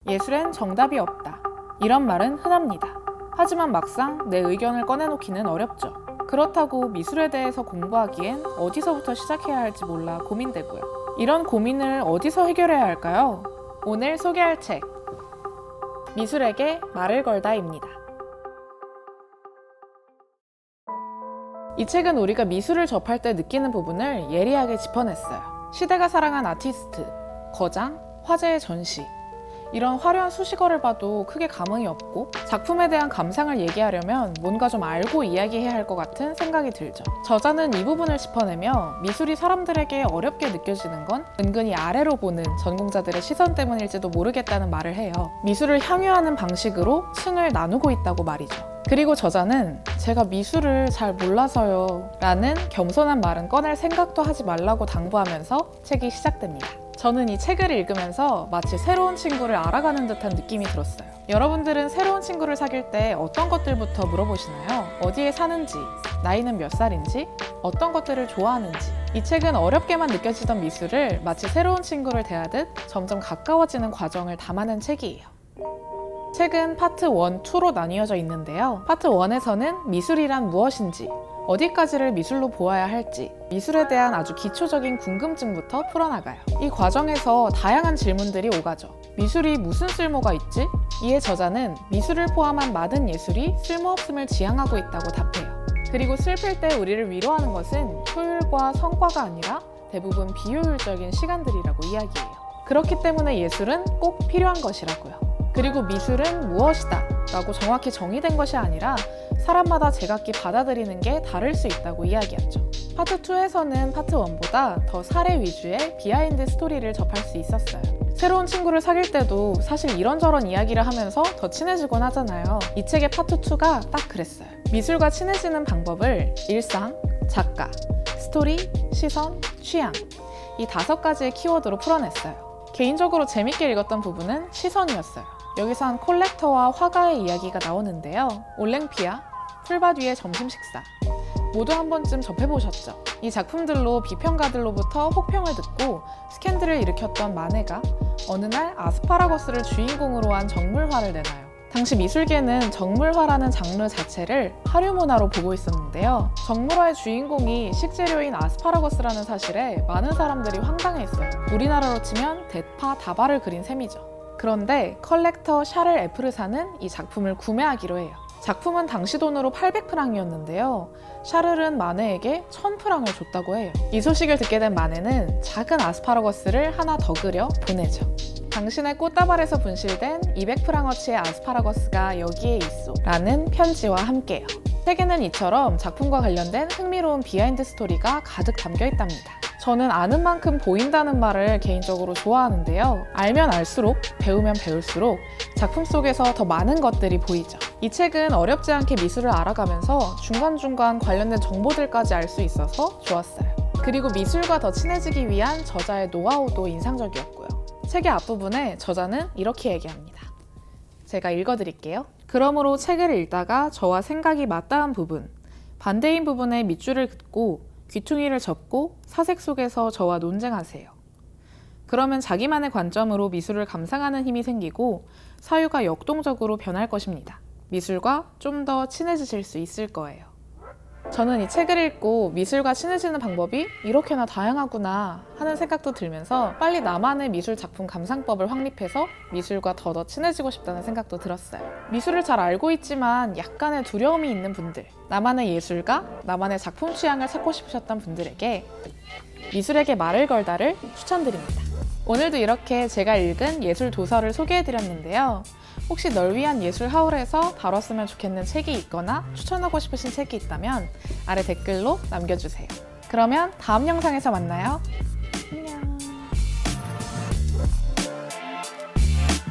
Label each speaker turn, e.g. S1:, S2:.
S1: 예술엔 정답이 없다. 이런 말은 흔합니다. 하지만 막상 내 의견을 꺼내놓기는 어렵죠. 그렇다고 미술에 대해서 공부하기엔 어디서부터 시작해야 할지 몰라 고민되고요. 이런 고민을 어디서 해결해야 할까요? 오늘 소개할 책, 미술에게 말을 걸다입니다. 이 책은 우리가 미술을 접할 때 느끼는 부분을 예리하게 짚어냈어요. 시대가 사랑한 아티스트, 거장, 화제의 전시, 이런 화려한 수식어를 봐도 크게 감흥이 없고 작품에 대한 감상을 얘기하려면 뭔가 좀 알고 이야기해야 할 것 같은 생각이 들죠. 저자는 이 부분을 짚어내며 미술이 사람들에게 어렵게 느껴지는 건 은근히 아래로 보는 전공자들의 시선 때문일지도 모르겠다는 말을 해요. 미술을 향유하는 방식으로 층을 나누고 있다고 말이죠. 그리고 저자는 제가 미술을 잘 몰라서요 라는 겸손한 말은 꺼낼 생각도 하지 말라고 당부하면서 책이 시작됩니다. 저는 이 책을 읽으면서 마치 새로운 친구를 알아가는 듯한 느낌이 들었어요. 여러분들은 새로운 친구를 사귈 때 어떤 것들부터 물어보시나요? 어디에 사는지, 나이는 몇 살인지, 어떤 것들을 좋아하는지. 이 책은 어렵게만 느껴지던 미술을 마치 새로운 친구를 대하듯 점점 가까워지는 과정을 담아낸 책이에요. 책은 파트 1, 2로 나뉘어져 있는데요. 파트 1에서는 미술이란 무엇인지, 어디까지를 미술로 보아야 할지, 미술에 대한 아주 기초적인 궁금증부터 풀어나가요. 이 과정에서 다양한 질문들이 오가죠. 미술이 무슨 쓸모가 있지? 이에 저자는 미술을 포함한 많은 예술이 쓸모없음을 지향하고 있다고 답해요. 그리고 슬플 때 우리를 위로하는 것은 효율과 성과가 아니라 대부분 비효율적인 시간들이라고 이야기해요. 그렇기 때문에 예술은 꼭 필요한 것이라고요. 그리고 미술은 무엇이다 라고 정확히 정의된 것이 아니라 사람마다 제각기 받아들이는 게 다를 수 있다고 이야기하죠. 파트 2에서는 파트 1보다 더 사례 위주의 비하인드 스토리를 접할 수 있었어요. 새로운 친구를 사귈 때도 사실 이런저런 이야기를 하면서 더 친해지곤 하잖아요. 이 책의 파트 2가 딱 그랬어요. 미술과 친해지는 방법을 일상, 작가, 스토리, 시선, 취향, 이 5가지의 키워드로 풀어냈어요. 개인적으로 재밌게 읽었던 부분은 시선이었어요. 여기서 한 콜렉터와 화가의 이야기가 나오는데요. 올랭피아, 풀밭 위의 점심 식사, 모두 한 번쯤 접해보셨죠? 이 작품들로 비평가들로부터 혹평을 듣고 스캔들을 일으켰던 마네가 어느 날 아스파라거스를 주인공으로 한 정물화를 내놔요. 당시 미술계는 정물화라는 장르 자체를 하류문화로 보고 있었는데요. 정물화의 주인공이 식재료인 아스파라거스라는 사실에 많은 사람들이 황당해했어요. 우리나라로 치면 대파, 다발을 그린 셈이죠. 그런데 컬렉터 샤를 에프르사는 이 작품을 구매하기로 해요. 작품은 당시 돈으로 800프랑이었는데요. 샤를은 마네에게 1000프랑을 줬다고 해요. 이 소식을 듣게 된 마네는 작은 아스파라거스를 하나 더 그려 보내죠. 당신의 꽃다발에서 분실된 200프랑어치의 아스파라거스가 여기에 있소 라는 편지와 함께요. 책에는 이처럼 작품과 관련된 흥미로운 비하인드 스토리가 가득 담겨 있답니다. 저는 아는 만큼 보인다는 말을 개인적으로 좋아하는데요. 알면 알수록, 배우면 배울수록 작품 속에서 더 많은 것들이 보이죠. 이 책은 어렵지 않게 미술을 알아가면서 중간중간 관련된 정보들까지 알 수 있어서 좋았어요. 그리고 미술과 더 친해지기 위한 저자의 노하우도 인상적이었고요. 책의 앞부분에 저자는 이렇게 얘기합니다. 제가 읽어드릴게요. 그러므로 책을 읽다가 저와 생각이 맞닿은 부분, 반대인 부분에 밑줄을 긋고 귀퉁이를 접고 사색 속에서 저와 논쟁하세요. 그러면 자기만의 관점으로 미술을 감상하는 힘이 생기고 사유가 역동적으로 변할 것입니다. 미술과 좀 더 친해지실 수 있을 거예요. 저는 이 책을 읽고 미술과 친해지는 방법이 이렇게나 다양하구나 하는 생각도 들면서 빨리 나만의 미술 작품 감상법을 확립해서 미술과 더 친해지고 싶다는 생각도 들었어요. 미술을 잘 알고 있지만 약간의 두려움이 있는 분들, 나만의 예술가, 나만의 작품 취향을 찾고 싶으셨던 분들에게 미술에게 말을 걸다를 추천드립니다. 오늘도 이렇게 제가 읽은 예술 도서를 소개해드렸는데요. 혹시 널 위한 예술 하울에서 다뤘으면 좋겠는 책이 있거나 추천하고 싶으신 책이 있다면 아래 댓글로 남겨주세요. 그러면 다음 영상에서 만나요.